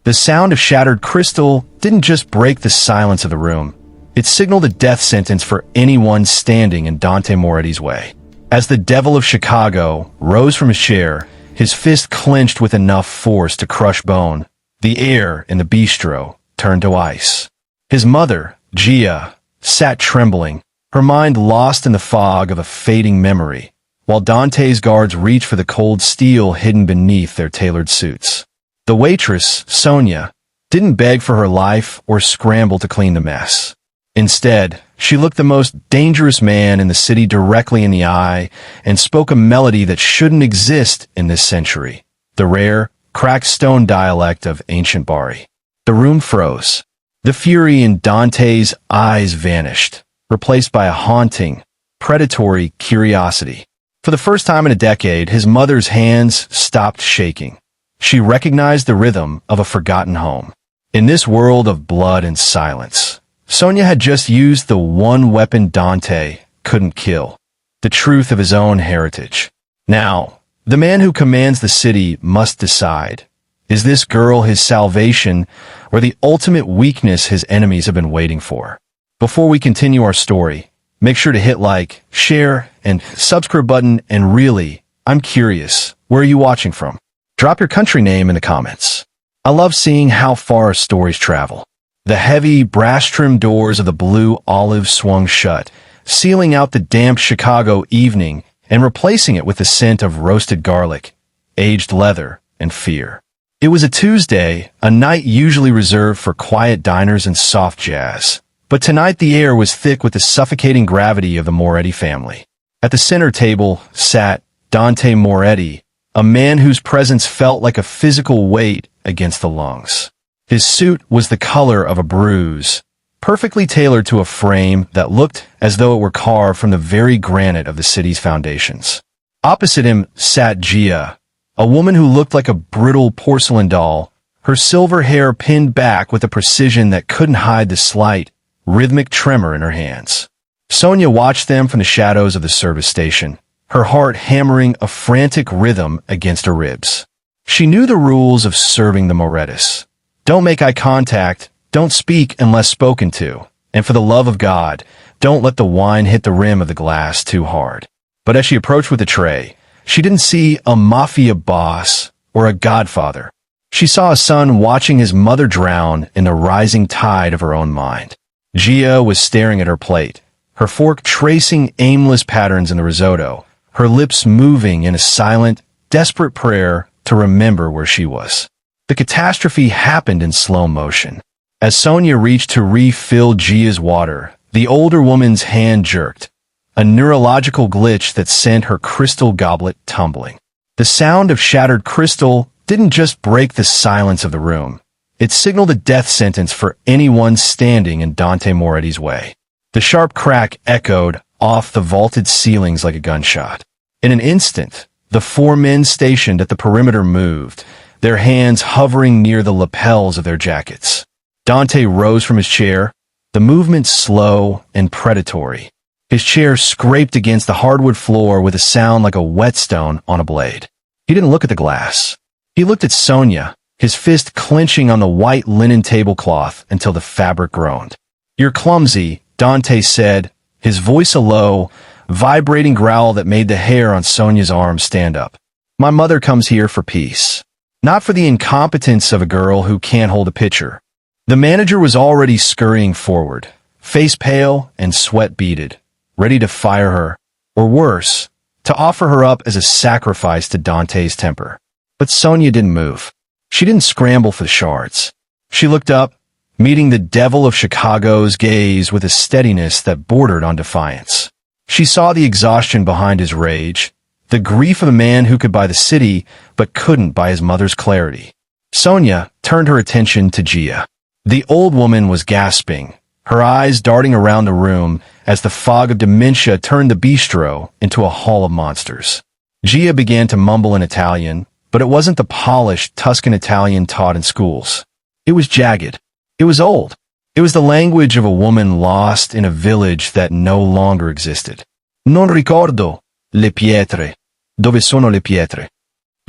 The sound of shattered crystal didn't just break the silence of the room. It signaled a death sentence for anyone standing in Dante Moretti's way. As the Devil of Chicago rose from his chair, his fist clenched with enough force to crush bone, the air in the bistro turned to ice. His mother, Gia, sat trembling, her mind lost in the fog of a fading memory, while Dante's guards reached for the cold steel hidden beneath their tailored suits. The waitress, Sonia, didn't beg for her life or scramble to clean the mess. Instead, she looked the most dangerous man in the city directly in the eye and spoke a melody that shouldn't exist in this century, the rare, cracked stone dialect of ancient Bari. The room froze. The fury in Dante's eyes vanished, replaced by a haunting, predatory curiosity. For the first time in a decade, his mother's hands stopped shaking. She recognized the rhythm of a forgotten home. In this world of blood and silence, Sonia had just used the one weapon Dante couldn't kill, the truth of his own heritage. Now, the man who commands the city must decide. Is this girl his salvation or the ultimate weakness his enemies have been waiting for? Before we continue our story, make sure to hit like, share, and subscribe button. And really, I'm curious, where are you watching from? Drop your country name in the comments. I love seeing how far our stories travel. The heavy, brass-trimmed doors of the Blue Olive swung shut, sealing out the damp Chicago evening and replacing it with the scent of roasted garlic, aged leather, and fear. It was a Tuesday, a night usually reserved for quiet diners and soft jazz. But tonight the air was thick with the suffocating gravity of the Moretti family. At the center table sat Dante Moretti, a man whose presence felt like a physical weight against the lungs. His suit was the color of a bruise, perfectly tailored to a frame that looked as though it were carved from the very granite of the city's foundations. Opposite him sat Gia, a woman who looked like a brittle porcelain doll, her silver hair pinned back with a precision that couldn't hide the slight, rhythmic tremor in her hands. Sonia watched them from the shadows of the service station, her heart hammering a frantic rhythm against her ribs. She knew the rules of serving the Morettis. Don't make eye contact, don't speak unless spoken to, and for the love of God, don't let the wine hit the rim of the glass too hard. But as she approached with the tray, she didn't see a Mafia boss or a godfather. She saw a son watching his mother drown in the rising tide of her own mind. Gia was staring at her plate, her fork tracing aimless patterns in the risotto, her lips moving in a silent, desperate prayer to remember where she was. The catastrophe happened in slow motion. As Sonia reached to refill Gia's water, the older woman's hand jerked, a neurological glitch that sent her crystal goblet tumbling. The sound of shattered crystal didn't just break the silence of the room. It signaled a death sentence for anyone standing in Dante Moretti's way. The sharp crack echoed off the vaulted ceilings like a gunshot. In an instant, the 4 men stationed at the perimeter moved, their hands hovering near the lapels of their jackets. Dante rose from his chair, the movement slow and predatory. His chair scraped against the hardwood floor with a sound like a whetstone on a blade. He didn't look at the glass. He looked at Sonia, his fist clenching on the white linen tablecloth until the fabric groaned. "You're clumsy," Dante said, his voice a low, vibrating growl that made the hair on Sonia's arm stand up. "My mother comes here for peace. Not for the incompetence of a girl who can't hold a pitcher." The manager was already scurrying forward, face pale and sweat beaded, ready to fire her, or worse, to offer her up as a sacrifice to Dante's temper. But Sonia didn't move. She didn't scramble for the shards. She looked up, meeting the Devil of Chicago's gaze with a steadiness that bordered on defiance. She saw the exhaustion behind his rage, the grief of a man who could buy the city but couldn't buy his mother's clarity. Sonia turned her attention to Gia. The old woman was gasping, her eyes darting around the room as the fog of dementia turned the bistro into a hall of monsters. Gia began to mumble in Italian, but it wasn't the polished Tuscan Italian taught in schools. It was jagged. It was old. It was the language of a woman lost in a village that no longer existed. "Non ricordo le pietre. Dove sono le pietre?"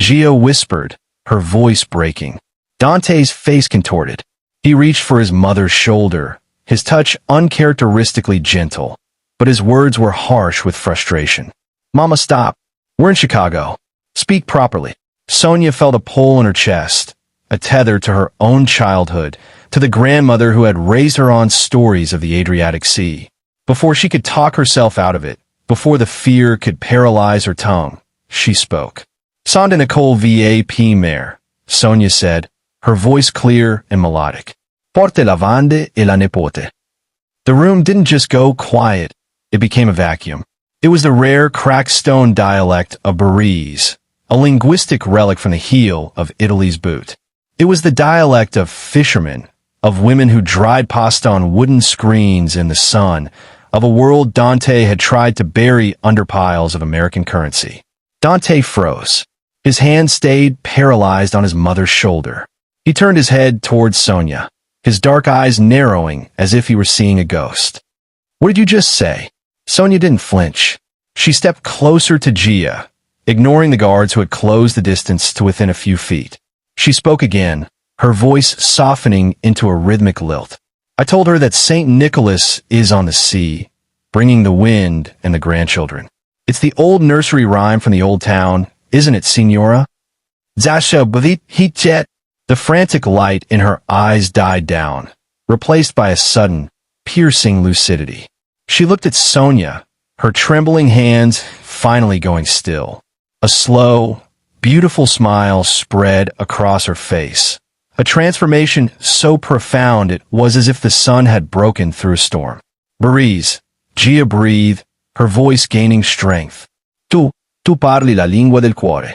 Gia whispered, her voice breaking. Dante's face contorted. He reached for his mother's shoulder, his touch uncharacteristically gentle, but his words were harsh with frustration. "Mama, stop. We're in Chicago. Speak properly." Sonia felt a pull in her chest, a tether to her own childhood, to the grandmother who had raised her on stories of the Adriatic Sea. Before she could talk herself out of it, before the fear could paralyze her tongue, she spoke. "Sonde Nicole va mare," Sonia said, her voice clear and melodic. "Porte lavande e la nepote." The room didn't just go quiet, it became a vacuum. It was the rare cracked stone dialect of Barese, a linguistic relic from the heel of Italy's boot. It was the dialect of fishermen, of women who dried pasta on wooden screens in the sun, of a world Dante had tried to bury under piles of American currency. Dante froze. His hand stayed paralyzed on his mother's shoulder. He turned his head towards Sonia, his dark eyes narrowing as if he were seeing a ghost. "What did you just say?" Sonia didn't flinch. She stepped closer to Gia, ignoring the guards who had closed the distance to within a few feet. She spoke again, her voice softening into a rhythmic lilt. "I told her that St. Nicholas is on the sea, bringing the wind and the grandchildren. It's the old nursery rhyme from the old town, isn't it, Signora?" "Zasha bavit hitchet." The frantic light in her eyes died down, replaced by a sudden, piercing lucidity. She looked at Sonia, her trembling hands finally going still. A slow, beautiful smile spread across her face. A transformation so profound it was as if the sun had broken through a storm. "Barese," Gia breathed, her voice gaining strength. Tu parli la lingua del cuore."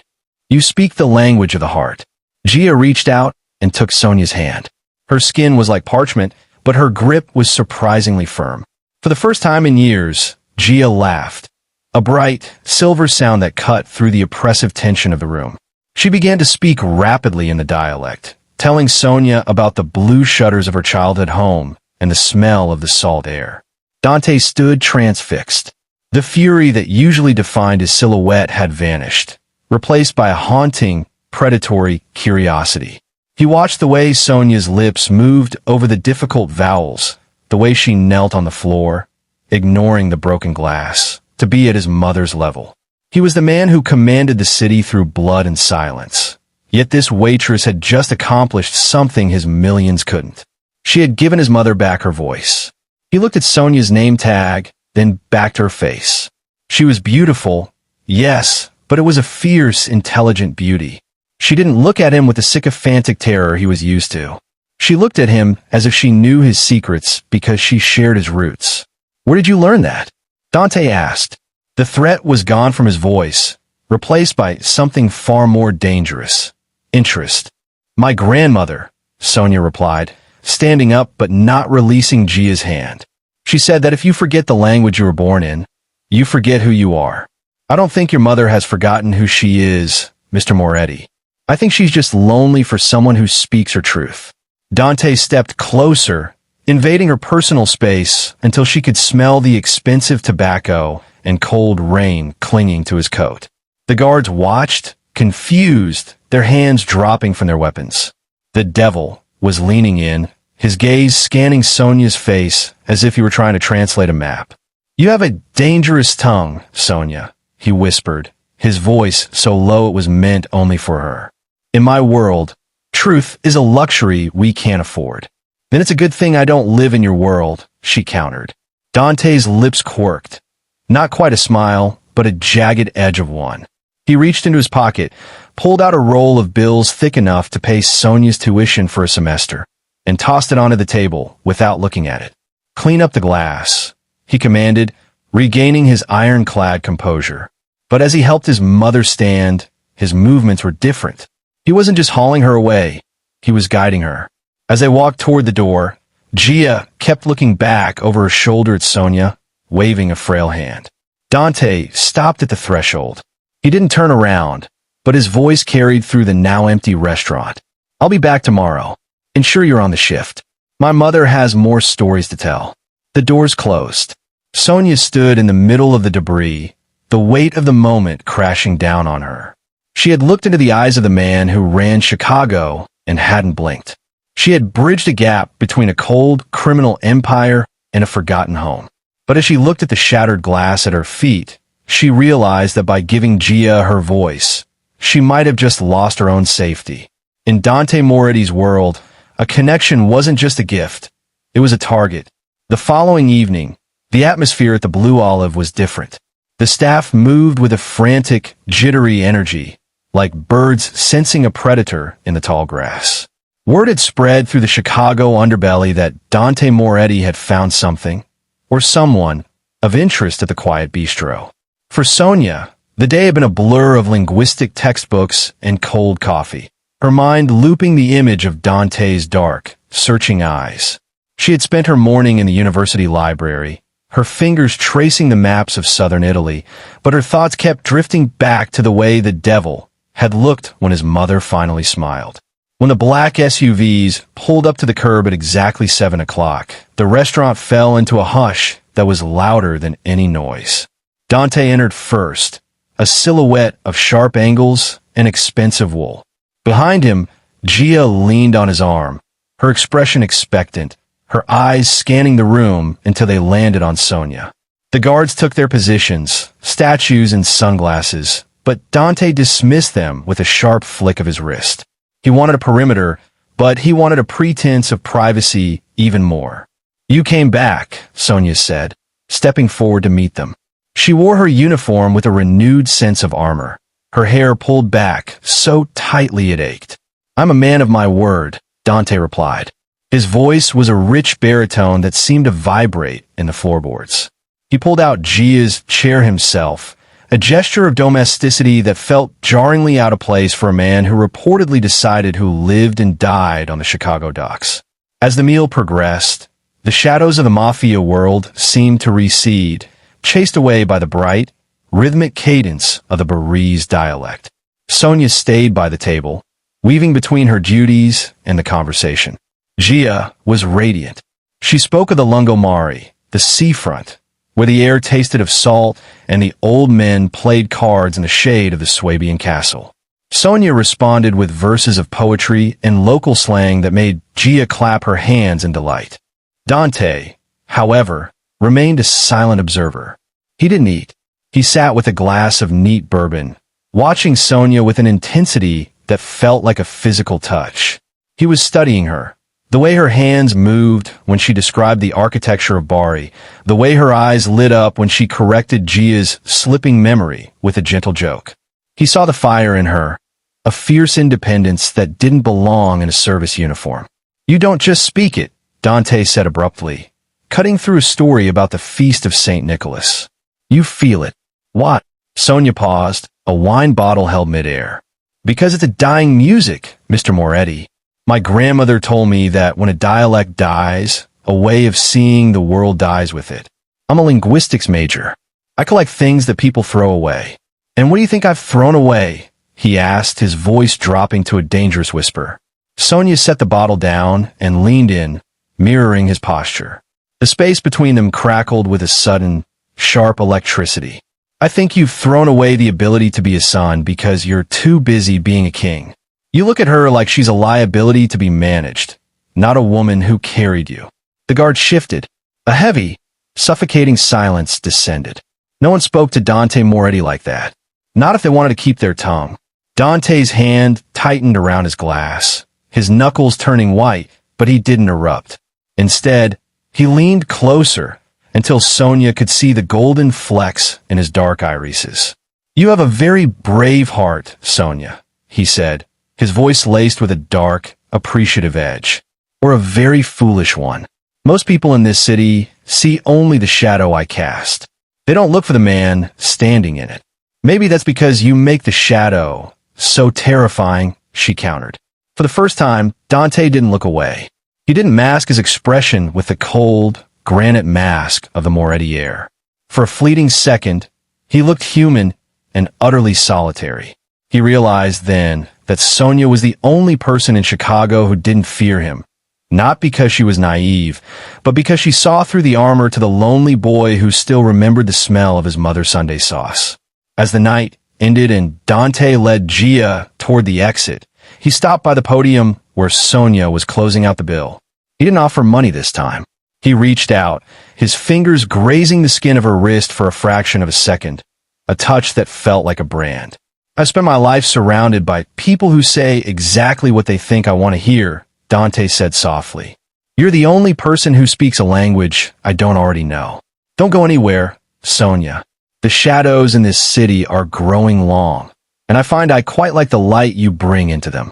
You speak the language of the heart. Gia reached out and took Sonia's hand. Her skin was like parchment, but her grip was surprisingly firm. For the first time in years, Gia laughed, a bright, silver sound that cut through the oppressive tension of the room. She began to speak rapidly in the dialect, telling Sonia about the blue shutters of her childhood home and the smell of the salt air. Dante stood transfixed. The fury that usually defined his silhouette had vanished, replaced by a haunting, predatory curiosity. He watched the way Sonia's lips moved over the difficult vowels, the way she knelt on the floor, ignoring the broken glass, to be at his mother's level. He was the man who commanded the city through blood and silence. Yet this waitress had just accomplished something his millions couldn't. She had given his mother back her voice. He looked at Sonia's name tag, then back to her face. She was beautiful, yes, but it was a fierce, intelligent beauty. She didn't look at him with the sycophantic terror he was used to. She looked at him as if she knew his secrets because she shared his roots. "Where did you learn that?" Dante asked. The threat was gone from his voice, replaced by something far more dangerous. Interest. "My grandmother," Sonia replied, standing up but not releasing Gia's hand. "She said that if you forget the language you were born in, you forget who you are. I don't think your mother has forgotten who she is, Mr. Moretti. I think she's just lonely for someone who speaks her truth." Dante stepped closer, invading her personal space until she could smell the expensive tobacco and cold rain clinging to his coat. The guards watched, confused, their hands dropping from their weapons. The devil was leaning in, his gaze scanning Sonia's face as if he were trying to translate a map. "You have a dangerous tongue, Sonia," he whispered, his voice so low it was meant only for her. "In my world, truth is a luxury we can't afford." "Then it's a good thing I don't live in your world," she countered. Dante's lips quirked. Not quite a smile, but a jagged edge of one. He reached into his pocket, pulled out a roll of bills thick enough to pay Sonia's tuition for a semester, and tossed it onto the table without looking at it. "Clean up the glass," he commanded, regaining his ironclad composure. But as he helped his mother stand, his movements were different. He wasn't just hauling her away, he was guiding her. As they walked toward the door, Gia kept looking back over her shoulder at Sonia, waving a frail hand. Dante stopped at the threshold. He didn't turn around, but his voice carried through the now empty restaurant. "I'll be back tomorrow. Ensure you're on the shift. My mother has more stories to tell." The doors closed. Sonia stood in the middle of the debris, the weight of the moment crashing down on her. She had looked into the eyes of the man who ran Chicago and hadn't blinked. She had bridged a gap between a cold, criminal empire and a forgotten home. But as she looked at the shattered glass at her feet, she realized that by giving Gia her voice, she might have just lost her own safety. In Dante Moretti's world, a connection wasn't just a gift, it was a target. The following evening, the atmosphere at the Blue Olive was different. The staff moved with a frantic, jittery energy, like birds sensing a predator in the tall grass. Word had spread through the Chicago underbelly that Dante Moretti had found something, or someone, of interest at the quiet bistro. For Sonia, the day had been a blur of linguistic textbooks and cold coffee, her mind looping the image of Dante's dark, searching eyes. She had spent her morning in the university library, her fingers tracing the maps of southern Italy, but her thoughts kept drifting back to the way the devil had looked when his mother finally smiled. When the black SUVs pulled up to the curb at exactly 7 o'clock, the restaurant fell into a hush that was louder than any noise. Dante entered first, a silhouette of sharp angles and expensive wool. Behind him, Gia leaned on his arm, her expression expectant, her eyes scanning the room until they landed on Sonia. The guards took their positions, statues and sunglasses, but Dante dismissed them with a sharp flick of his wrist. He wanted a perimeter, but he wanted a pretense of privacy even more. "You came back," Sonia said, stepping forward to meet them. She wore her uniform with a renewed sense of armor, her hair pulled back so tightly it ached. "I'm a man of my word," Dante replied. His voice was a rich baritone that seemed to vibrate in the floorboards. He pulled out Gia's chair himself, a gesture of domesticity that felt jarringly out of place for a man who reportedly decided who lived and died on the Chicago docks. As the meal progressed, the shadows of the Mafia world seemed to recede, chased away by the bright, rhythmic cadence of the Barese dialect. Sonia stayed by the table, weaving between her duties and the conversation. Gia was radiant. She spoke of the Lungomare, the seafront, where the air tasted of salt and the old men played cards in the shade of the Swabian castle. Sonia responded with verses of poetry and local slang that made Gia clap her hands in delight. Dante, however, remained a silent observer. He didn't eat. He sat with a glass of neat bourbon, watching Sonia with an intensity that felt like a physical touch. He was studying her. The way her hands moved when she described the architecture of Bari, the way her eyes lit up when she corrected Gia's slipping memory with a gentle joke. He saw the fire in her, a fierce independence that didn't belong in a service uniform. "You don't just speak it," Dante said abruptly, cutting through a story about the feast of St. Nicholas. "You feel it." "What?" Sonia paused, a wine bottle held midair. "Because it's a dying music, Mr. Moretti. My grandmother told me that when a dialect dies, a way of seeing the world dies with it. I'm a linguistics major. I collect things that people throw away." "And what do you think I've thrown away?" he asked, his voice dropping to a dangerous whisper. Sonia set the bottle down and leaned in, mirroring his posture. The space between them crackled with a sudden, sharp electricity. "I think you've thrown away the ability to be a son because you're too busy being a king. You look at her like she's a liability to be managed, not a woman who carried you." The guard shifted. A heavy, suffocating silence descended. No one spoke to Dante Moretti like that. Not if they wanted to keep their tongue. Dante's hand tightened around his glass, his knuckles turning white, but he didn't erupt. Instead, he leaned closer until Sonia could see the golden flecks in his dark irises. "You have a very brave heart, Sonia," he said, his voice laced with a dark, appreciative edge. "Or a very foolish one. Most people in this city see only the shadow I cast. They don't look for the man standing in it. Maybe that's because you make the shadow so terrifying," she countered. For the first time, Dante didn't look away. He didn't mask his expression with the cold, granite mask of the Moretti air. For a fleeting second, he looked human and utterly solitary. He realized then that Sonia was the only person in Chicago who didn't fear him, not because she was naive, but because she saw through the armor to the lonely boy who still remembered the smell of his mother's Sunday sauce. As the night ended and Dante led Gia toward the exit, he stopped by the podium where Sonia was closing out the bill. He didn't offer money this time. He reached out, his fingers grazing the skin of her wrist for a fraction of a second, a touch that felt like a brand. "I spent my life surrounded by people who say exactly what they think I want to hear," Dante said softly. "You're the only person who speaks a language I don't already know. Don't go anywhere, Sonia. The shadows in this city are growing long, and I find I quite like the light you bring into them."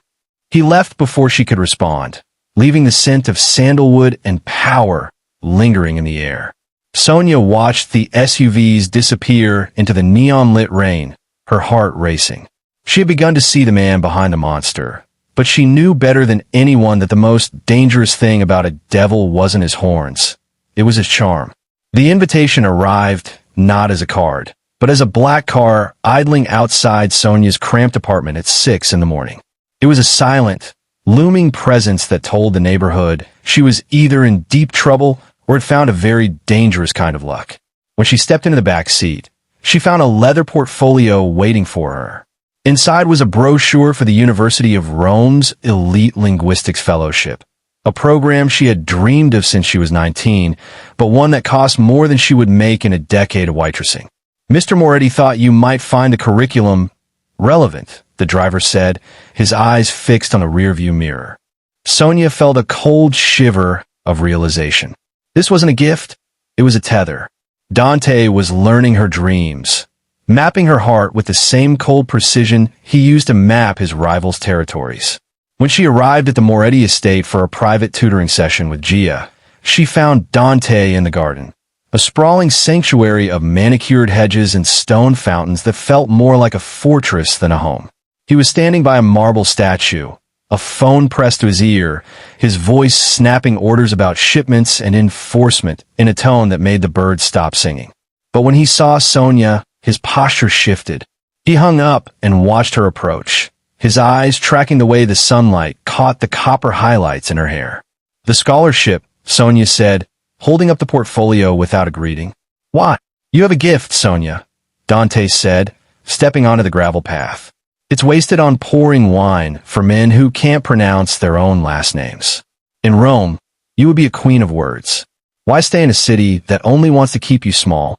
He left before she could respond, leaving the scent of sandalwood and power lingering in the air. Sonia watched the SUVs disappear into the neon-lit rain, her heart racing. She had begun to see the man behind the monster, but she knew better than anyone that the most dangerous thing about a devil wasn't his horns. It was his charm. The invitation arrived not as a card, but as a black car idling outside Sonia's cramped apartment at 6 in the morning. It was a silent, looming presence that told the neighborhood she was either in deep trouble or had found a very dangerous kind of luck. When she stepped into the back seat, she found a leather portfolio waiting for her. Inside was a brochure for the University of Rome's Elite Linguistics Fellowship, a program she had dreamed of since she was 19, but one that cost more than she would make in a decade of waitressing. "Mr. Moretti thought you might find the curriculum relevant," the driver said, his eyes fixed on the rearview mirror. Sonia felt a cold shiver of realization. This wasn't a gift, it was a tether. Dante was learning her dreams, mapping her heart with the same cold precision he used to map his rivals' territories. When she arrived at the Moretti estate for a private tutoring session with Gia, she found Dante in the garden, a sprawling sanctuary of manicured hedges and stone fountains that felt more like a fortress than a home. He was standing by a marble statue, a phone pressed to his ear, his voice snapping orders about shipments and enforcement in a tone that made the birds stop singing. But when he saw Sonia, his posture shifted. He hung up and watched her approach, his eyes tracking the way the sunlight caught the copper highlights in her hair. "The scholarship," Sonia said, holding up the portfolio without a greeting. "Why? You have a gift, Sonia," Dante said, stepping onto the gravel path. "It's wasted on pouring wine for men who can't pronounce their own last names. In Rome, you would be a queen of words. Why stay in a city that only wants to keep you small?"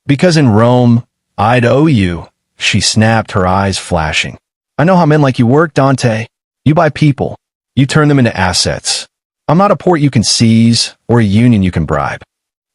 "Because in Rome, I'd owe you," she snapped, her eyes flashing. "I know how men like you work, Dante. You buy people. You turn them into assets. I'm not a port you can seize or a union you can bribe."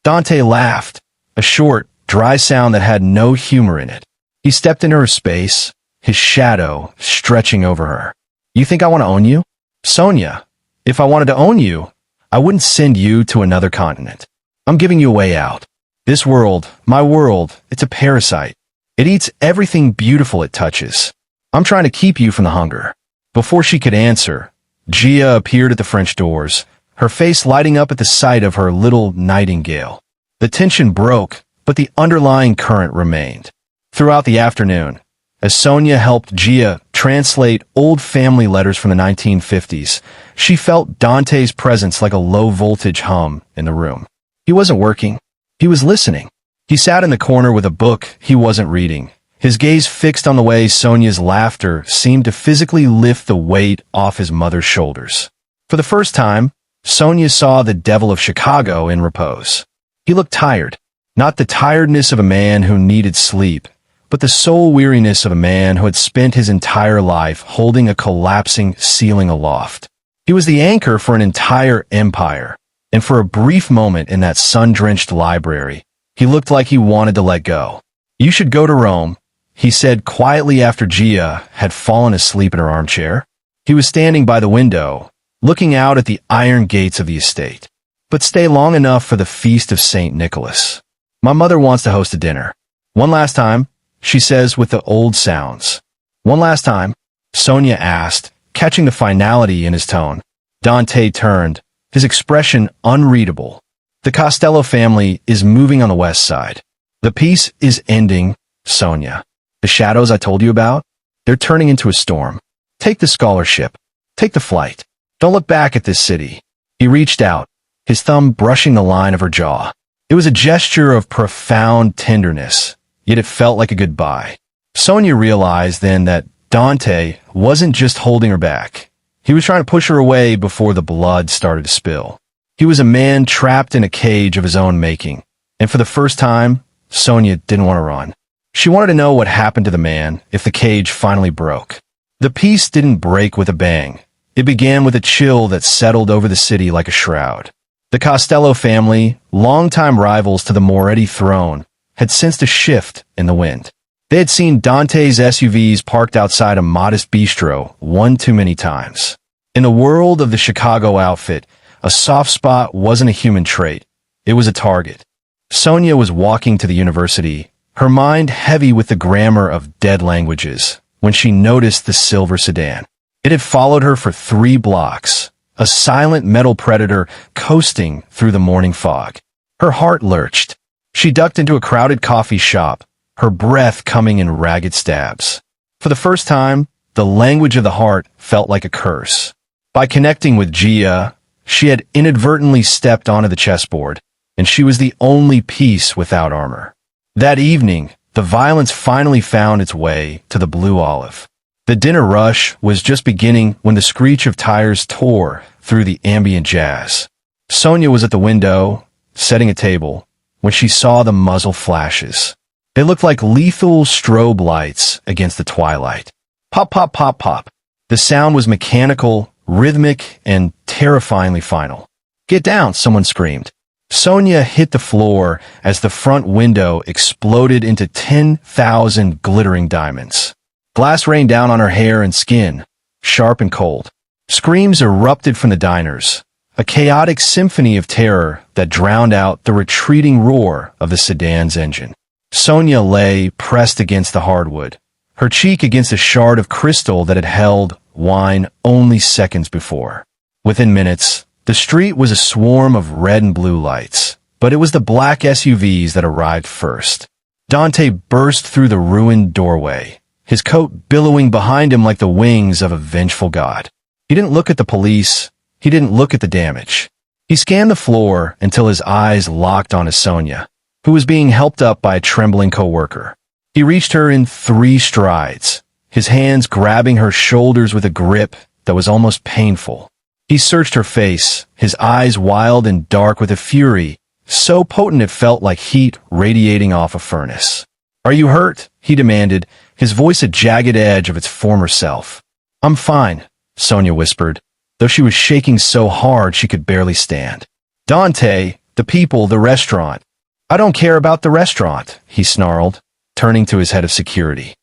Dante laughed, a short, dry sound that had no humor in it. He stepped into her space, his shadow stretching over her. "You think I want to own you? Sonia, if I wanted to own you, I wouldn't send you to another continent. I'm giving you a way out. This world, my world, it's a parasite. It eats everything beautiful it touches. I'm trying to keep you from the hunger." Before she could answer, Gia appeared at the French doors, her face lighting up at the sight of her little nightingale. The tension broke, but the underlying current remained. Throughout the afternoon, as Sonia helped Gia translate old family letters from the 1950s, she felt Dante's presence like a low-voltage hum in the room. He wasn't working. He was listening. He sat in the corner with a book he wasn't reading, his gaze fixed on the way Sonia's laughter seemed to physically lift the weight off his mother's shoulders. For the first time, Sonia saw the devil of Chicago in repose. He looked tired, not the tiredness of a man who needed sleep, but the soul weariness of a man who had spent his entire life holding a collapsing ceiling aloft. He was the anchor for an entire empire, and for a brief moment in that sun-drenched library, he looked like he wanted to let go. "You should go to Rome," he said quietly after Gia had fallen asleep in her armchair. He was standing by the window, looking out at the iron gates of the estate. "But stay long enough for the feast of St. Nicholas. My mother wants to host a dinner. One last time," she says with the old sounds. "One last time?" Sonia asked, catching the finality in his tone. Dante turned, his expression unreadable. "The Costello family is moving on the west side. The peace is ending, Sonia. The shadows I told you about, they're turning into a storm. Take the scholarship. Take the flight. Don't look back at this city." He reached out, his thumb brushing the line of her jaw. It was a gesture of profound tenderness, yet it felt like a goodbye. Sonia realized then that Dante wasn't just holding her back. He was trying to push her away before the blood started to spill. He was a man trapped in a cage of his own making, and for the first time, Sonia didn't want to run. She wanted to know what happened to the man if the cage finally broke. The peace didn't break with a bang. It began with a chill that settled over the city like a shroud. The Costello family, longtime rivals to the Moretti throne, had sensed a shift in the wind. They had seen Dante's SUVs parked outside a modest bistro one too many times. In the world of the Chicago outfit, a soft spot wasn't a human trait. It was a target. Sonia was walking to the university, her mind heavy with the grammar of dead languages, when she noticed the silver sedan. It had followed her for 3 blocks, a silent metal predator coasting through the morning fog. Her heart lurched. She ducked into a crowded coffee shop, her breath coming in ragged stabs. For the first time, the language of the heart felt like a curse. By connecting with Gia, she had inadvertently stepped onto the chessboard, and she was the only piece without armor. That evening, the violence finally found its way to the Blue Olive. The dinner rush was just beginning when the screech of tires tore through the ambient jazz. Sonia was at the window, setting a table, when she saw the muzzle flashes. They looked like lethal strobe lights against the twilight. Pop, pop, pop, pop. The sound was mechanical, rhythmic, and terrifyingly final. "Get down," someone screamed. Sonia hit the floor as the front window exploded into 10,000 glittering diamonds. Glass rained down on her hair and skin, sharp and cold. Screams erupted from the diners, a chaotic symphony of terror that drowned out the retreating roar of the sedan's engine. Sonia lay pressed against the hardwood, her cheek against a shard of crystal that had held wine only seconds before. Within minutes, the street was a swarm of red and blue lights, but it was the black SUVs that arrived first. Dante burst through the ruined doorway, his coat billowing behind him like the wings of a vengeful god. He didn't look at the police. He didn't look at the damage. He scanned the floor until his eyes locked onto Sonia, who was being helped up by a trembling coworker. He reached her in 3 strides, his hands grabbing her shoulders with a grip that was almost painful. He searched her face, his eyes wild and dark with a fury so potent it felt like heat radiating off a furnace. "Are you hurt?" he demanded, his voice a jagged edge of its former self. "I'm fine," Sonia whispered, though she was shaking so hard she could barely stand. "Dante, the people, the restaurant." "I don't care about the restaurant," he snarled, turning to his head of security.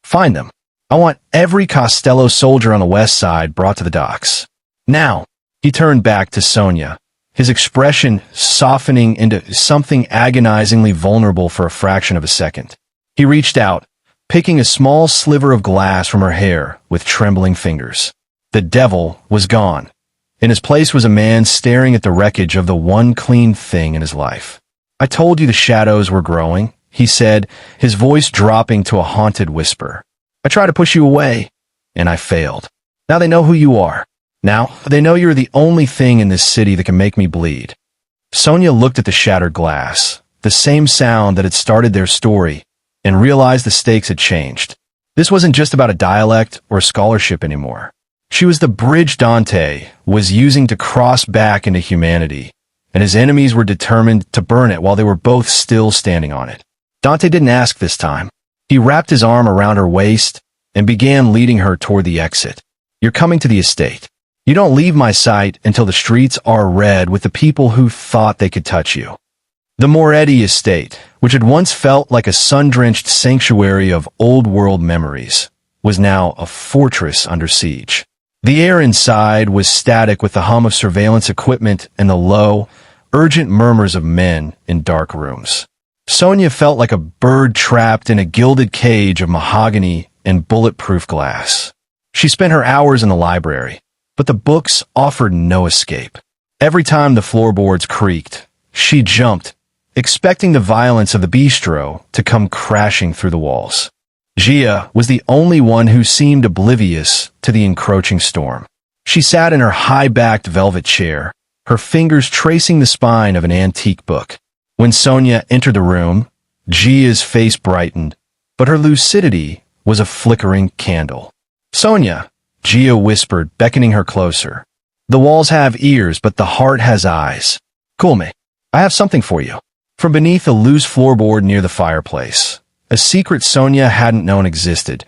"Find them. I want every Costello soldier on the west side brought to the docks. Now." He turned back to Sonia, his expression softening into something agonizingly vulnerable for a fraction of a second. He reached out, picking a small sliver of glass from her hair with trembling fingers. The devil was gone. In his place was a man staring at the wreckage of the one clean thing in his life. "I told you the shadows were growing," he said, his voice dropping to a haunted whisper. "I tried to push you away, and I failed. Now they know who you are. Now they know you're the only thing in this city that can make me bleed." Sonia looked at the shattered glass, the same sound that had started their story, and realized the stakes had changed. This wasn't just about a dialect or a scholarship anymore. She was the bridge Dante was using to cross back into humanity, and his enemies were determined to burn it while they were both still standing on it. Dante didn't ask this time. He wrapped his arm around her waist and began leading her toward the exit. "You're coming to the estate. You don't leave my sight until the streets are red with the people who thought they could touch you." The Moretti estate, which had once felt like a sun-drenched sanctuary of old-world memories, was now a fortress under siege. The air inside was static with the hum of surveillance equipment and the low, urgent murmurs of men in dark rooms. Sonia felt like a bird trapped in a gilded cage of mahogany and bulletproof glass. She spent her hours in the library, but the books offered no escape. Every time the floorboards creaked, she jumped, expecting the violence of the bistro to come crashing through the walls. Gia was the only one who seemed oblivious to the encroaching storm. She sat in her high-backed velvet chair, her fingers tracing the spine of an antique book. When Sonia entered the room, Gia's face brightened, but her lucidity was a flickering candle. "Sonia, Gia whispered, beckoning her closer. The walls have ears, but the heart has eyes. Cool me. I have something for you. From beneath a loose floorboard near the fireplace, a secret Sonia hadn't known existed,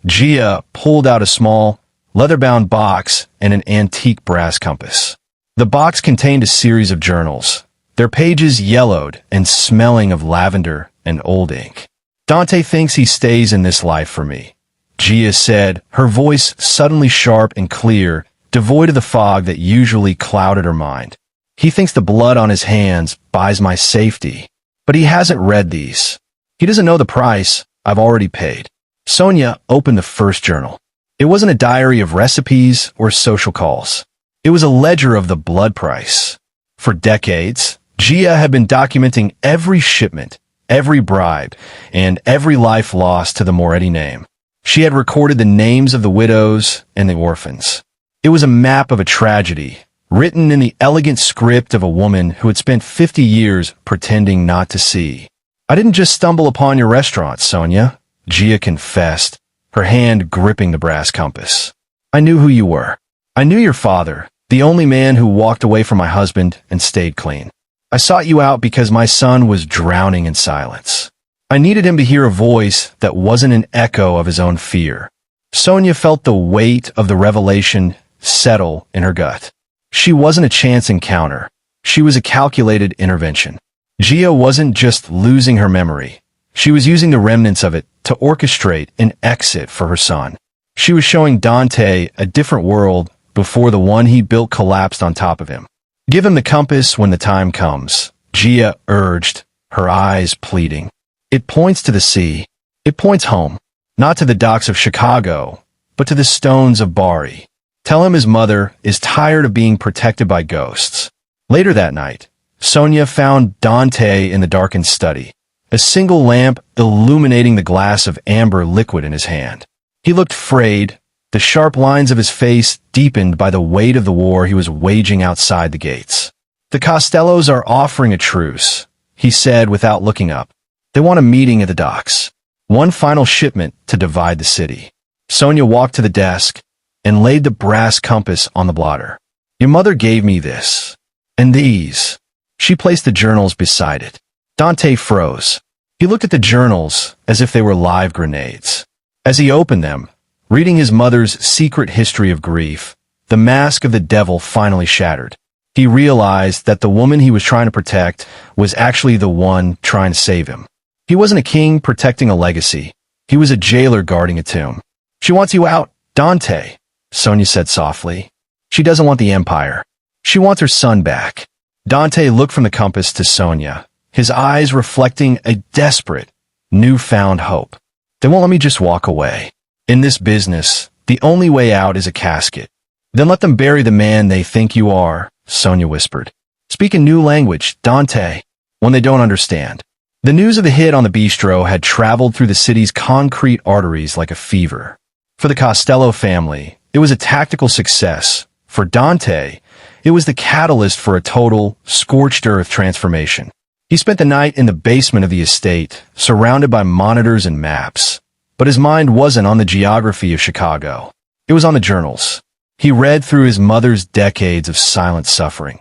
Gia pulled out a small, leather-bound box and an antique brass compass. The box contained a series of journals, their pages yellowed and smelling of lavender and old ink. Dante thinks he stays in this life for me, Gia said, her voice suddenly sharp and clear, devoid of the fog that usually clouded her mind. He thinks the blood on his hands buys my safety, but he hasn't read these. He doesn't know the price I've already paid. Sonia opened the first journal. It wasn't a diary of recipes or social calls. It was a ledger of the blood price. For decades, Gia had been documenting every shipment, every bribe, and every life lost to the Moretti name. She had recorded the names of the widows and the orphans. It was a map of a tragedy, written in the elegant script of a woman who had spent 50 years pretending not to see. I didn't just stumble upon your restaurant, Sonia, Gia confessed, her hand gripping the brass compass. I knew who you were. I knew your father, the only man who walked away from my husband and stayed clean. I sought you out because my son was drowning in silence. I needed him to hear a voice that wasn't an echo of his own fear. Sonia felt the weight of the revelation settle in her gut. She wasn't a chance encounter. She was a calculated intervention. Gia wasn't just losing her memory. She was using the remnants of it to orchestrate an exit for her son. She was showing Dante a different world before the one he built collapsed on top of him. Give him the compass when the time comes, Gia urged, her eyes pleading. It points to the sea. It points home, not to the docks of Chicago, but to the stones of Bari. Tell him his mother is tired of being protected by ghosts. Later that night, Sonia found Dante in the darkened study, a single lamp illuminating the glass of amber liquid in his hand. He looked frayed, the sharp lines of his face deepened by the weight of the war he was waging outside the gates. The Costellos are offering a truce, he said without looking up. They want a meeting at the docks. One final shipment to divide the city. Sonia walked to the desk and laid the brass compass on the blotter. Your mother gave me this. And these. She placed the journals beside it. Dante froze. He looked at the journals as if they were live grenades. As he opened them, reading his mother's secret history of grief, the mask of the devil finally shattered. He realized that the woman he was trying to protect was actually the one trying to save him. He wasn't a king protecting a legacy. He was a jailer guarding a tomb. She wants you out, Dante, Sonia said softly. She doesn't want the empire. She wants her son back. Dante looked from the compass to Sonia, his eyes reflecting a desperate, newfound hope. They won't let me just walk away. In this business, the only way out is a casket. Then let them bury the man they think you are, Sonia whispered. Speak a new language, Dante, when they don't understand. The news of the hit on the bistro had traveled through the city's concrete arteries like a fever. For the Costello family, it was a tactical success. For Dante, it was the catalyst for a total, scorched earth transformation. He spent the night in the basement of the estate, surrounded by monitors and maps. But his mind wasn't on the geography of Chicago. It was on the journals. He read through his mother's decades of silent suffering,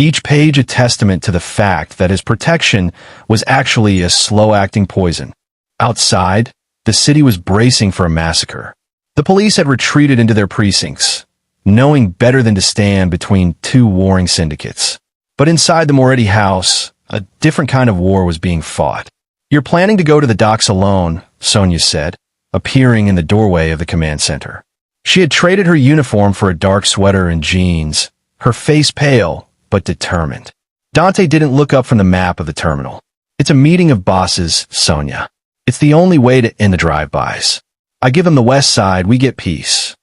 each page a testament to the fact that his protection was actually a slow-acting poison. Outside, the city was bracing for a massacre. The police had retreated into their precincts, knowing better than to stand between two warring syndicates. But inside the Moretti house, a different kind of war was being fought. You're planning to go to the docks alone, Sonia said, appearing in the doorway of the command center. She had traded her uniform for a dark sweater and jeans, her face pale but determined. Dante didn't look up from the map of the terminal. It's a meeting of bosses, Sonia. It's the only way to end the drive-bys. I give him the west side, we get peace.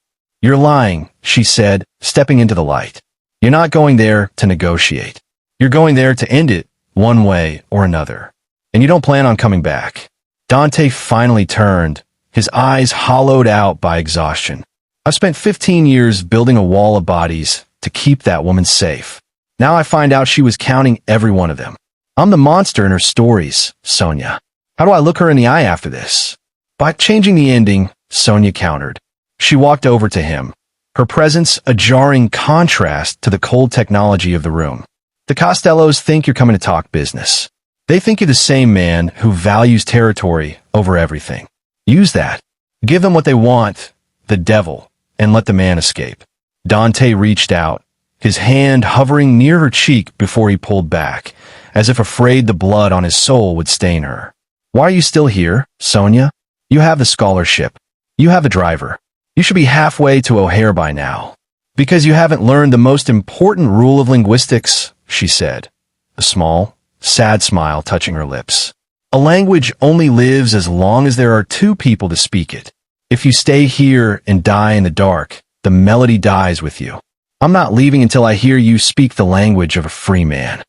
You're lying, she said, stepping into the light. You're not going there to negotiate. You're going there to end it, one way or another. And you don't plan on coming back. Dante finally turned, his eyes hollowed out by exhaustion. I've spent 15 years building a wall of bodies to keep that woman safe. Now I find out she was counting every one of them. I'm the monster in her stories, Sonia. How do I look her in the eye after this? By changing the ending, Sonia countered. She walked over to him, her presence a jarring contrast to the cold technology of the room. The Costellos think you're coming to talk business. They think you're the same man who values territory over everything. Use that. Give them what they want, the devil, and let the man escape. Dante reached out, his hand hovering near her cheek before he pulled back, as if afraid the blood on his soul would stain her. Why are you still here, Sonia? You have the scholarship. You have a driver. You should be halfway to O'Hare by now. Because you haven't learned the most important rule of linguistics, she said, a small, sad smile touching her lips. A language only lives as long as there are two people to speak it. If you stay here and die in the dark, the melody dies with you. I'm not leaving until I hear you speak the language of a free man.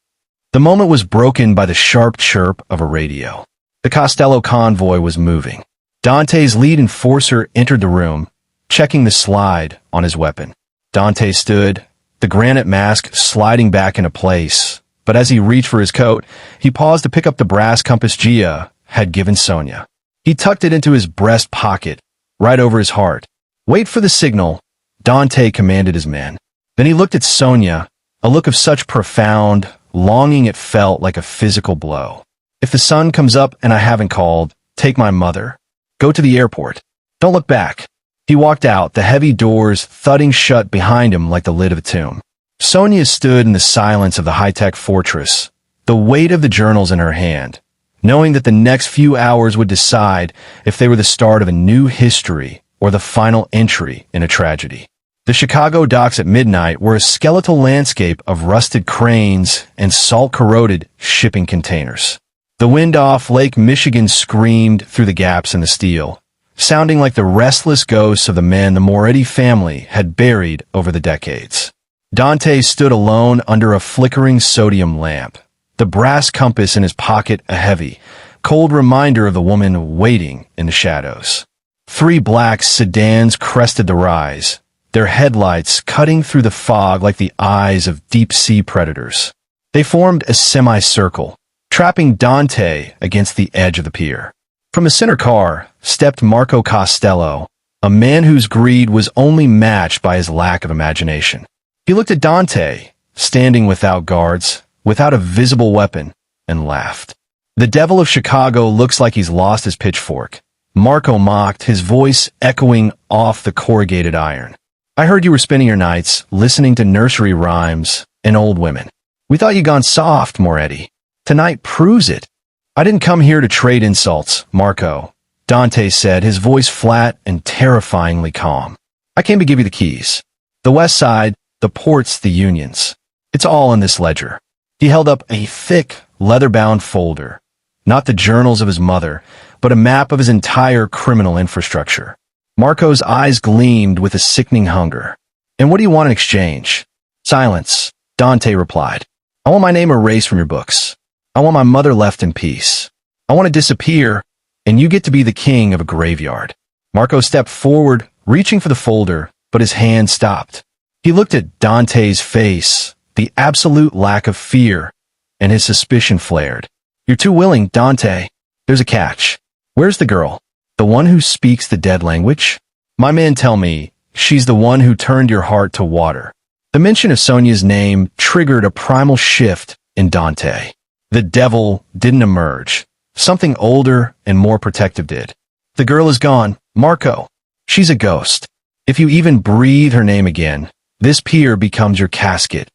The moment was broken by the sharp chirp of a radio. The Costello convoy was moving. Dante's lead enforcer entered the room, checking the slide on his weapon. Dante stood, the granite mask sliding back into place, but as he reached for his coat, he paused to pick up the brass compass Gia had given Sonia. He tucked it into his breast pocket, right over his heart. Wait for the signal, Dante commanded his men. Then he looked at Sonia, a look of such profound longing it felt like a physical blow. If the sun comes up and I haven't called, take my mother. Go to the airport. Don't look back. He walked out, the heavy doors thudding shut behind him like the lid of a tomb. Sonia stood in the silence of the high-tech fortress, the weight of the journals in her hand, knowing that the next few hours would decide if they were the start of a new history or the final entry in a tragedy. The Chicago docks at midnight were a skeletal landscape of rusted cranes and salt-corroded shipping containers. The wind off Lake Michigan screamed through the gaps in the steel, sounding like the restless ghosts of the men the Moretti family had buried over the decades. Dante stood alone under a flickering sodium lamp, the brass compass in his pocket a heavy, cold reminder of the woman waiting in the shadows. 3 black sedans crested the rise, their headlights cutting through the fog like the eyes of deep-sea predators. They formed a semicircle, trapping Dante against the edge of the pier. From the center car stepped Marco Costello, a man whose greed was only matched by his lack of imagination. He looked at Dante, standing without guards, without a visible weapon, and laughed. The devil of Chicago looks like he's lost his pitchfork. Marco mocked, his voice echoing off the corrugated iron. I heard you were spending your nights listening to nursery rhymes and old women. We thought you'd gone soft, Moretti. Tonight proves it. I didn't come here to trade insults, Marco, Dante said, his voice flat and terrifyingly calm. I came to give you the keys. The West Side, the ports, the unions. It's all in this ledger. He held up a thick, leather-bound folder. Not the journals of his mother, but a map of his entire criminal infrastructure. Marco's eyes gleamed with a sickening hunger. And what do you want in exchange? Silence, Dante replied. I want my name erased from your books. I want my mother left in peace. I want to disappear, and you get to be the king of a graveyard. Marco stepped forward, reaching for the folder, but his hand stopped. He looked at Dante's face, the absolute lack of fear, and his suspicion flared. You're too willing, Dante. There's a catch. Where's the girl? The one who speaks the dead language? My men tell me she's the one who turned your heart to water. The mention of Sonia's name triggered a primal shift in Dante. The devil didn't emerge. Something older and more protective did. The girl is gone, Marco. She's a ghost. If you even breathe her name again, this pier becomes your casket.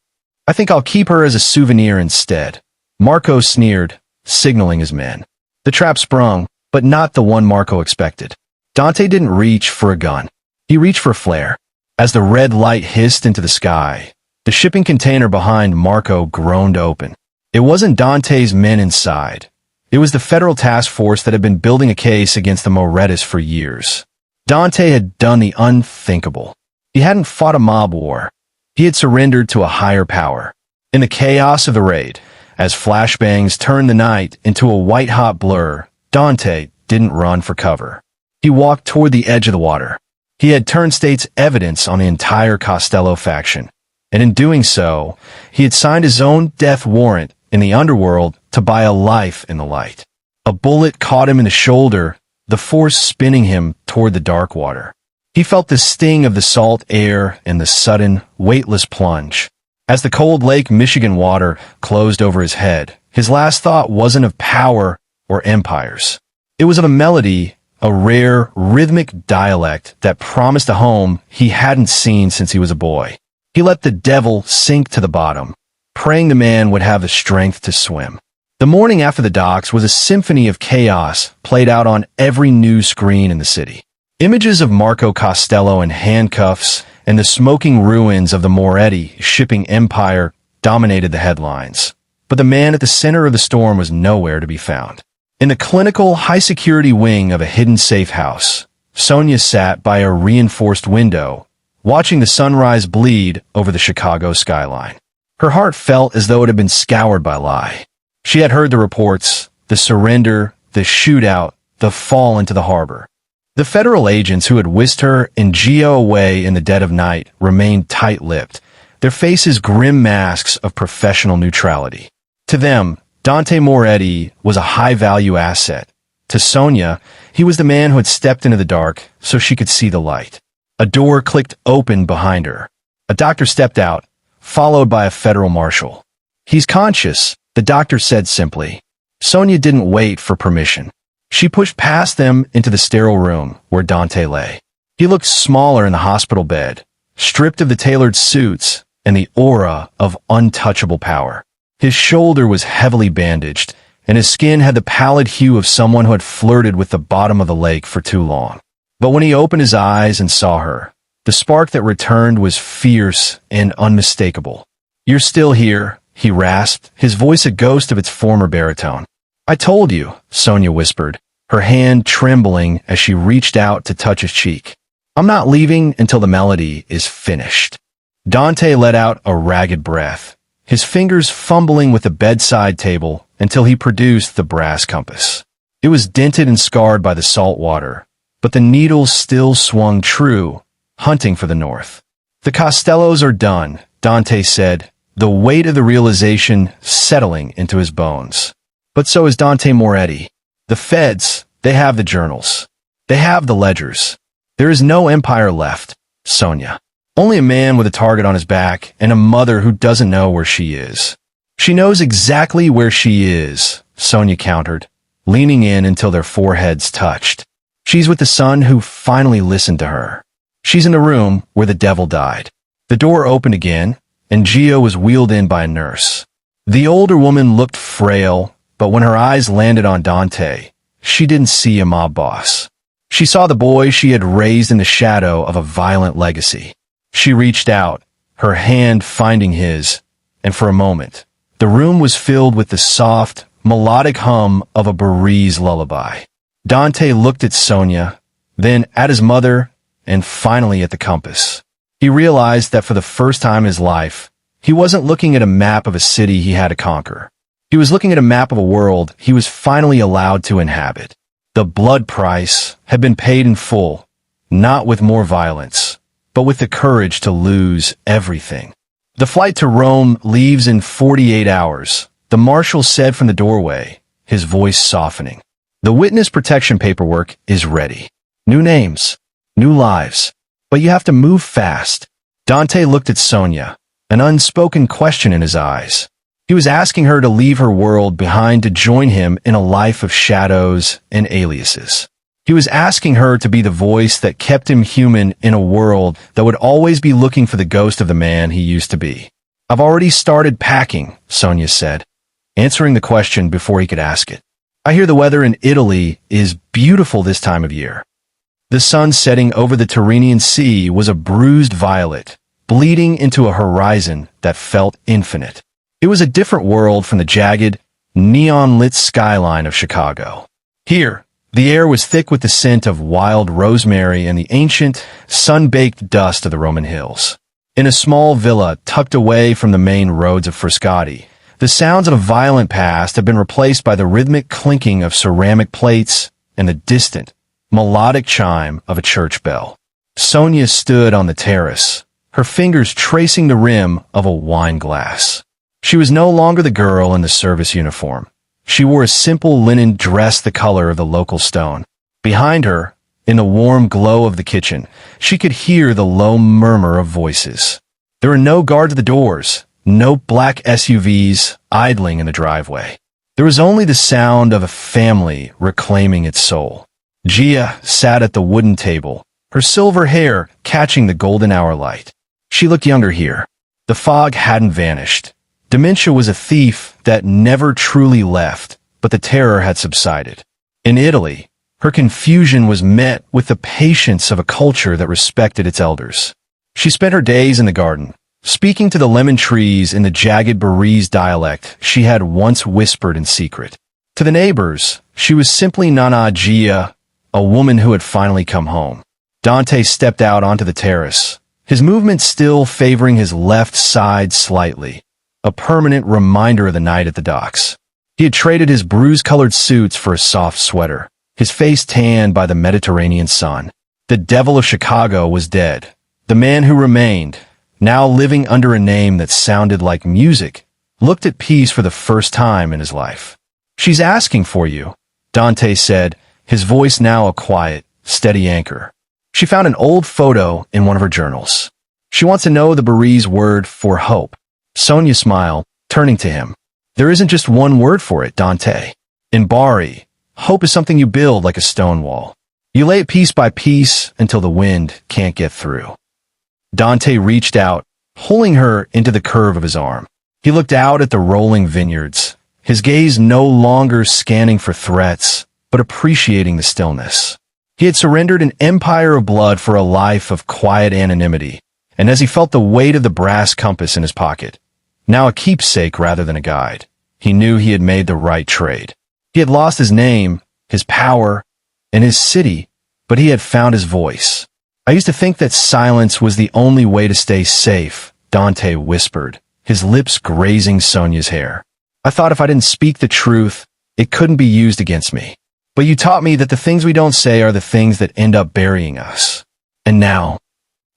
I think I'll keep her as a souvenir instead. Marco sneered, signaling his men. The trap sprung, but not the one Marco expected. Dante didn't reach for a gun. He reached for a flare. As the red light hissed into the sky, the shipping container behind Marco groaned open. It wasn't Dante's men inside. It was the federal task force that had been building a case against the Morettis for years. Dante had done the unthinkable. He hadn't fought a mob war. He had surrendered to a higher power. In the chaos of the raid, as flashbangs turned the night into a white-hot blur, Dante didn't run for cover. He walked toward the edge of the water. He had turned state's evidence on the entire Costello faction, and in doing so, he had signed his own death warrant in the underworld to buy a life in the light. A bullet caught him in the shoulder, the force spinning him toward the dark water. He felt the sting of the salt air and the sudden, weightless plunge. As the cold Lake Michigan water closed over his head, his last thought wasn't of power or empires. It was of a melody, a rare, rhythmic dialect that promised a home he hadn't seen since he was a boy. He let the devil sink to the bottom, praying the man would have the strength to swim. The morning after the docks was a symphony of chaos played out on every news screen in the city. Images of Marco Costello in handcuffs and the smoking ruins of the Moretti shipping empire dominated the headlines. But the man at the center of the storm was nowhere to be found. In the clinical, high-security wing of a hidden safe house, Sonia sat by a reinforced window, watching the sunrise bleed over the Chicago skyline. Her heart felt as though it had been scoured by lie. She had heard the reports, the surrender, the shootout, the fall into the harbor. The federal agents who had whisked her and Gio away in the dead of night remained tight-lipped, their faces grim masks of professional neutrality. To them, Dante Moretti was a high-value asset. To Sonia, he was the man who had stepped into the dark so she could see the light. A door clicked open behind her. A doctor stepped out, followed by a federal marshal. "He's conscious," the doctor said simply. Sonia didn't wait for permission. She pushed past them into the sterile room where Dante lay. He looked smaller in the hospital bed, stripped of the tailored suits and the aura of untouchable power. His shoulder was heavily bandaged, and his skin had the pallid hue of someone who had flirted with the bottom of the lake for too long. But when he opened his eyes and saw her, the spark that returned was fierce and unmistakable. "You're still here," he rasped, his voice a ghost of its former baritone. "I told you," Sonia whispered, her hand trembling as she reached out to touch his cheek. "I'm not leaving until the melody is finished." Dante let out a ragged breath, his fingers fumbling with the bedside table until he produced the brass compass. It was dented and scarred by the salt water, but the needles still swung true, hunting for the north. "The Costellos are done," Dante said, the weight of the realization settling into his bones. But so is Dante Moretti. The feds, they have the journals. They have the ledgers. There is no empire left, Sonia. Only a man with a target on his back and a mother who doesn't know where she is. "She knows exactly where she is," Sonia countered, leaning in until their foreheads touched. "She's with the son who finally listened to her. She's in the room where the devil died." The door opened again, and Gio was wheeled in by a nurse. The older woman looked frail, but when her eyes landed on Dante, she didn't see a mob boss. She saw the boy she had raised in the shadow of a violent legacy. She reached out, her hand finding his, and for a moment, the room was filled with the soft, melodic hum of a Beree's lullaby. Dante looked at Sonia, then at his mother, and finally at the compass. He realized that for the first time in his life, he wasn't looking at a map of a city he had to conquer. He was looking at a map of a world he was finally allowed to inhabit. The blood price had been paid in full, not with more violence, but with the courage to lose everything. "The flight to Rome leaves in 48 hours, the marshal said from the doorway, his voice softening. "The witness protection paperwork is ready. New names, new lives, but you have to move fast." Dante looked at Sonia, an unspoken question in his eyes. He was asking her to leave her world behind to join him in a life of shadows and aliases. He was asking her to be the voice that kept him human in a world that would always be looking for the ghost of the man he used to be. "I've already started packing," Sonia said, answering the question before he could ask it. "I hear the weather in Italy is beautiful this time of year." The sun setting over the Tyrrhenian Sea was a bruised violet, bleeding into a horizon that felt infinite. It was a different world from the jagged, neon-lit skyline of Chicago. Here, the air was thick with the scent of wild rosemary and the ancient, sun-baked dust of the Roman hills. In a small villa tucked away from the main roads of Frascati, the sounds of a violent past had been replaced by the rhythmic clinking of ceramic plates and the distant, melodic chime of a church bell. Sonia stood on the terrace, her fingers tracing the rim of a wine glass. She was no longer the girl in the service uniform. She wore a simple linen dress the color of the local stone. Behind her, In the warm glow of the kitchen, she could hear the low murmur of voices. There were no guards at the doors, no black SUVs idling in the driveway. There was only the sound of a family reclaiming its soul. Gia sat at the wooden table, her silver hair catching the golden hour light. She looked younger here. The fog hadn't vanished. Dementia was a thief that never truly left, but the terror had subsided. In Italy, her confusion was met with the patience of a culture that respected its elders. She spent her days in the garden, speaking to the lemon trees in the jagged Barese dialect she had once whispered in secret. To the neighbors, she was simply Nana Gia, a woman who had finally come home. Dante stepped out onto the terrace, his movement still favoring his left side slightly, a permanent reminder of the night at the docks. He had traded his bruise-colored suits for a soft sweater, his face tanned by the Mediterranean sun. The devil of Chicago was dead. The man who remained, now living under a name that sounded like music, looked at peace for the first time in his life. "She's asking for you," Dante said, his voice now a quiet, steady anchor. She found an old photo in one of her journals. "She wants to know the Barese word for hope." Sonia smiled, turning to him. "There isn't just one word for it, Dante. In Bari, hope is something you build like a stone wall. You lay it piece by piece until the wind can't get through." Dante reached out, pulling her into the curve of his arm. He looked out at the rolling vineyards, his gaze no longer scanning for threats, but appreciating the stillness. He had surrendered an empire of blood for a life of quiet anonymity, and as he felt the weight of the brass compass in his pocket, now a keepsake rather than a guide, he knew he had made the right trade. He had lost his name, his power, and his city, but he had found his voice. "I used to think that silence was the only way to stay safe," Dante whispered, his lips grazing Sonia's hair. "I thought if I didn't speak the truth, it couldn't be used against me. But you taught me that the things we don't say are the things that end up burying us. And now?"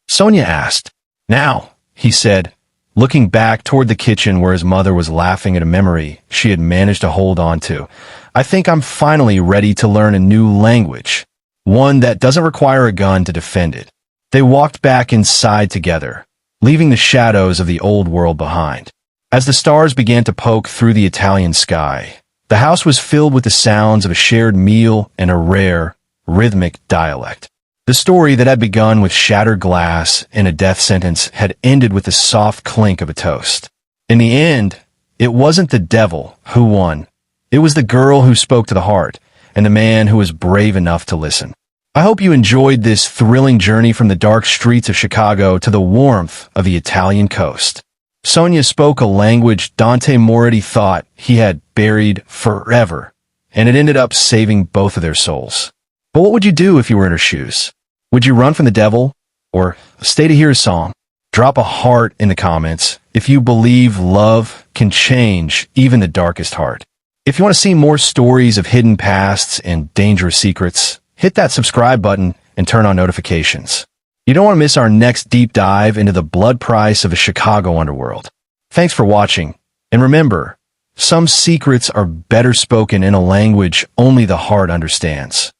Sonia asked. "Now," he said, looking back toward the kitchen where his mother was laughing at a memory she had managed to hold on to. "I think I'm finally ready to learn a new language, one that doesn't require a gun to defend it." They walked back inside together, leaving the shadows of the old world behind. As the stars began to poke through the Italian sky, the house was filled with the sounds of a shared meal and a rare, rhythmic dialect. The story that had begun with shattered glass and a death sentence had ended with the soft clink of a toast. In the end, it wasn't the devil who won. It was the girl who spoke to the heart, and the man who was brave enough to listen. I hope you enjoyed this thrilling journey from the dark streets of Chicago to the warmth of the Italian coast. Sonia spoke a language Dante Moriti thought he had buried forever, and it ended up saving both of their souls. But what would you do if you were in her shoes? Would you run from the devil, or stay to hear a song? Drop a heart in the comments if you believe love can change even the darkest heart. If you want to see more stories of hidden pasts and dangerous secrets, hit that subscribe button and turn on notifications. You don't want to miss our next deep dive into the blood price of the Chicago underworld. Thanks for watching, and remember, some secrets are better spoken in a language only the heart understands.